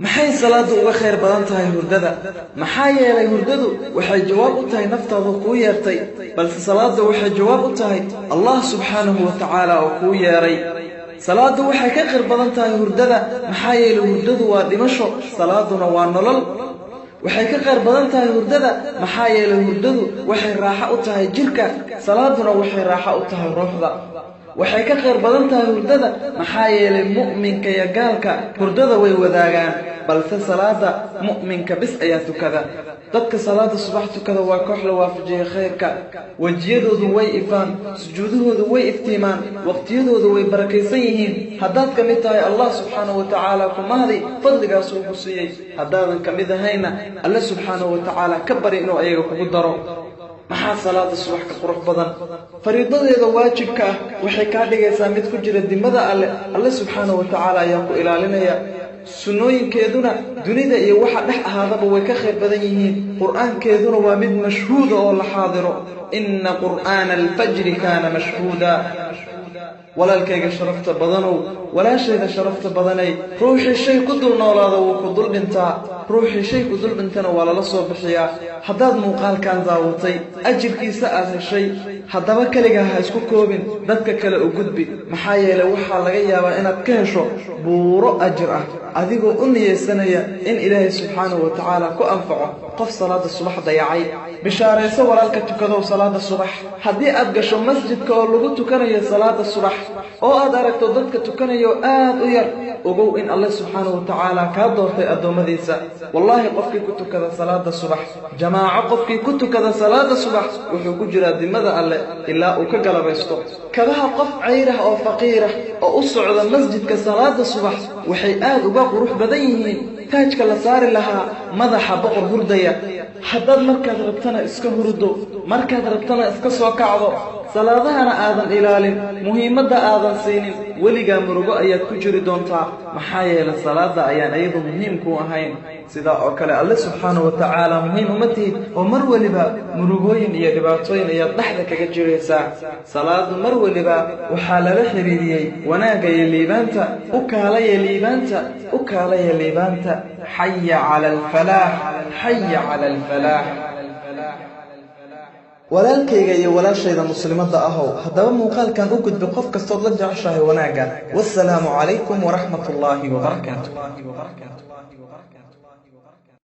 maxay salaadu uga khayr badan tahay hurdada maxaa yeelay hurdadu waxay jawaab u tahay naftaadu ku yeertay balse salaadu waxay jawaab u tahay Allah subhanahu wa ta'ala oo ku yeeray salaadu waxay ka khayr badan tahay hurdada maxaa yeelay hurdadu waa dhimasho salaaduna waa nolol waxay ka khayr badan tahay hurdada maxaa yeelay hurdadu waxay raaxo u tahay jirka salaaduna waxay raaxo u tahay ruuxda waxay ka khayr badan tahay hurdada maxaa yeelay mu'minka iyo gaalka hurdada way wadaagaan balse salaada mu'minka bis ayaa tukada dadka salaada subax tukada waa koox la waafajiyay khayrka wajiyadoodu way ifaan sujuudahoodu way iftiimaan waqtiyadoodu way barakaysan yihiin haddaad ka mid tahay Allah subhanahu wa ta'ala kumahdi fadligaas uu ku siiyay haddaadan ka mid ahayna Allah subhanahu wa ta'ala ka bari inuu ayaga kugu daro maxaa salaada subax ka qurux badan fariidadeeda waajibka ah waxay ka dhigaysaa mid ku jira dimada alle subhanahu wa ta'ala ayaa ku ilaalinaya sunnooyinkeeduna dunida iyo waxa dhex ahaadaba way ka khayr badan yihiin quraankeeduna waa mid mashhuud oo la xaadiro inna qur'aan al-fajr kana mashhuuda walaalkayga sharafta badanow walaashayda sharafta badanay ruuxii shay ku dul noolaado wuu ku dul dhintaa ruuxii shay ku dul dhintana waa lala soo bixiyaa haddaad muuqaalkan daawatay ajirkiisa aad heshay haddaba kaligaa ha isku koobin dadka kale u gudbi maxaa yeelay waxaa laga yaabaa inaad ka hesho buuro ajir ah adigoo u niyeysanaya in ilaahay subxaanahu wa tacaala ku anfaco qof salaada subax dayacay bishaarayso walaalka tukadow salaada subax haddii aad gasho masjidka oo lagu tukanayo salaada subax oo aad aragto dadka tukanayo aad u yar ogow in Allah subhanahu wa ta'ala ka doortay adoomadiisa wallahi qofkii ku tukada salaada subax jamaaco qofkii ku tukada salaada subax wuxuu ku jiraa dimada alle ilaa uu ka galabaysto kabaha qof ceyrah oo faqiirah oo u socda masjidka salaada subax waxay aad uga qurux badan yihiin taajka la saari lahaa madaxa boqor hurdaya haddaad markaad rabtana iska hurdo markaad rabtana iska soo kacdo salaadahana aadan ilaalin muhiimadda aadan siinin weligaa murugo ayaad ku jiri doontaa maxaa yeelay salaada ayaan ayadu muhiim ku ahayn sida oo kale alle subxaanahu wa tacaala muhiim uma tihid oo mar waliba murugooyin iyo dhibaatooyin ayaad dhexda kaga jiraysaa salaadu mar waliba waxaa lala xiriiriyey wanaagga iyo liibaanta u kaalaya liibaanta u kaalaya liibaanta xaya cala alfalaax xaya cala alfalaax walaalkayga iyo walaashayda muslimadda ahow haddaba muuqaalkan u gudbi qof kastood la jeceshahay wanaagga wassalaamu calaykum waraxmatullaahi wabarakaatuh